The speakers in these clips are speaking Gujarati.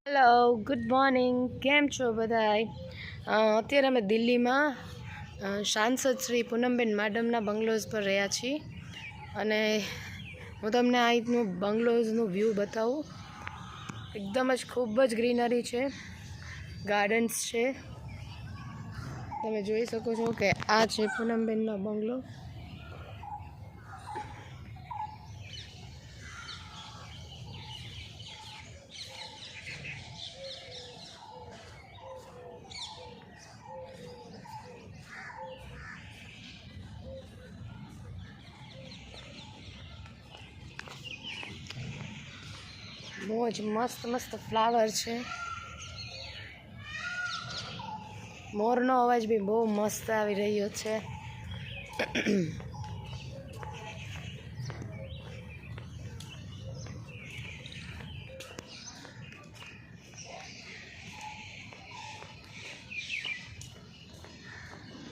Hello, good morning. કેમ છો બધાય? અત્યારે અમે દિલ્હીમાં સાંસદ શ્રી પૂનમબેન માડમના બંગલોઝ પર રહ્યા છીએ અને હું તમને આ રીતનું બંગલોઝનું વ્યૂ બતાવું. એકદમ જ ખૂબ જ ગ્રીનરી છે, ગાર્ડન્સ છે. તમે જોઈ શકો છો કે આ છે પૂનમબેનનો બંગલો. બહુ જ મસ્ત મસ્ત ફ્લાવર છે. મોરનો અવાજ બી બહુ મસ્ત આવી રહ્યો છે.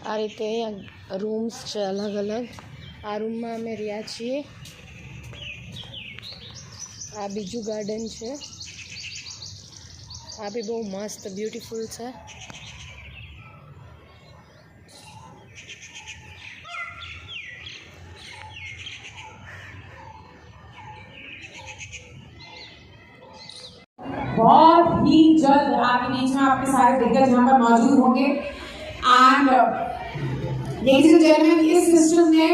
આ રીતે અહીંયા રૂમ્સ છે અલગ અલગ. આ રૂમમાં અમે રહ્યા છીએ. આ બીજું ગાર્ડન છે. આ બી બહુ મસ્ત બ્યુટીફુલ છે. बहुत ही जल्द आपके बीच में आपके सारे दिग्गज यहाँ पर मौजूद होंगे एंड लेडीज एंड जेंटलमैन, इस सिस्टम ने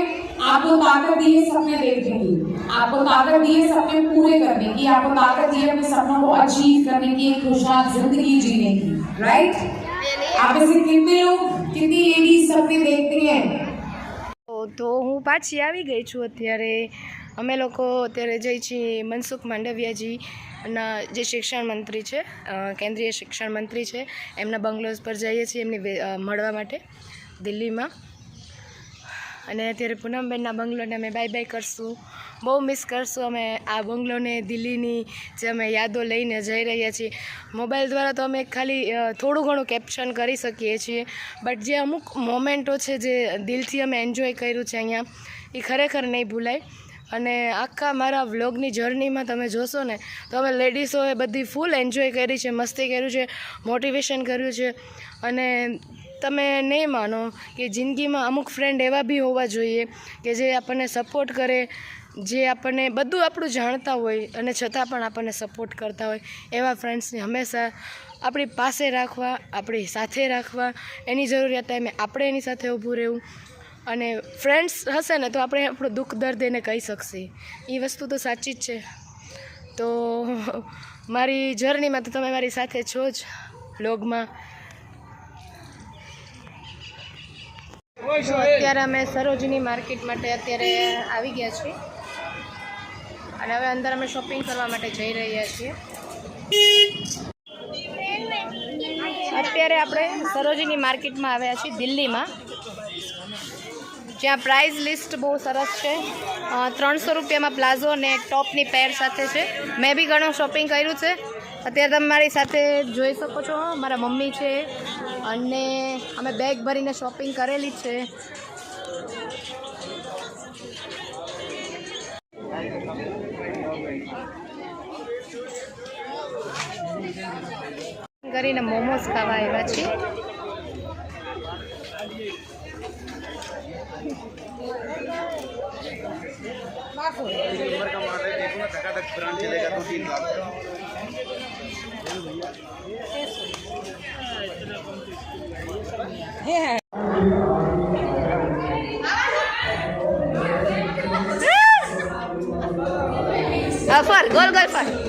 आपको ताकत दी है सपने देखने की, आपको ताकत दी है सपने पूरे करने की, आपको ताकत दी है अपने सपनों को अचीव करने की, एक खुशहाल जिंदगी जीने की. राइट? आप में से कितने लोग, कितनी लेडीज सपने देखती हैं? તો હું પાછી આવી ગઈ છું. અત્યારે અમે લોકો અત્યારે જઈ છીએ મનસુખ માંડવિયાજી ના જે શિક્ષણ મંત્રી છે, કેન્દ્રીય શિક્ષણ મંત્રી છે, એમના બંગલોઝ પર જઈએ છીએ એમને મળવા માટે દિલ્હીમાં. અને અત્યારે પૂનમબેનના બંગલોને અમે બાય બાય કરશું. બહુ મિસ કરશું અમે આ બંગલોને, દિલ્હીની જે અમે યાદો લઈને જઈ રહ્યા છીએ. મોબાઈલ દ્વારા તો અમે ખાલી થોડું ઘણું કેપ્શન કરી શકીએ છીએ, બટ જે અમુક મોમેન્ટો છે જે દિલથી અમે એન્જોય કર્યું છે અહીંયા, એ ખરેખર નહીં ભૂલાય. અને આખા મારા વ્લોગની જર્નીમાં તમે જોશો ને તો અમે લેડીઝોએ બધી ફૂલ એન્જોય કરી છે, મસ્તી કર્યું છે, મોટિવેશન કર્યું છે. અને તમે નહીં માનો કે જિંદગીમાં અમુક ફ્રેન્ડ એવા બી હોવા જોઈએ કે જે આપણને સપોર્ટ કરે, જે આપણને બધું આપણું જાણતા હોય અને છતાં પણ આપણને સપોર્ટ કરતા હોય. એવા ફ્રેન્ડ્સને હંમેશા આપણી પાસે રાખવા, આપણી સાથે રાખવા. એની જરૂરિયાત ટાઈમે આપણે એની સાથે ઊભું રહેવું. અને ફ્રેન્ડ્સ હશે ને તો આપણે આપણું દુઃખ દર્દ એને કહી શકશે. એ વસ્તુ તો સાચી જ છે. તો મારી જર્નીમાં તો તમે મારી સાથે છો જ વ્લોગમાં. અત્યારે અમે સરોજની માર્કેટ માટે અત્યારે આવી ગયા છીએ અને હવે અંદર અમે શોપિંગ કરવા માટે જઈ રહ્યા છીએ. અત્યારે આપણે સરોજની માર્કેટમાં આવ્યા છીએ દિલ્હીમાં, જ્યાં પ્રાઇસ લિસ્ટ બહુ સરસ છે. 300 રૂપિયામાં પ્લાઝો અને ટોપની પેર સાથે છે. મેં બી ઘણું શોપિંગ કર્યું છે. અત્યારે તમે મારી સાથે જોઈ શકો છો, મારા મમ્મી છે અને અમે બેગ ભરીને શોપિંગ કરેલી છે. કરીને મોમોઝ ખાવા આવ્યા છીએ. ફર ગોલ ગોલ ફર.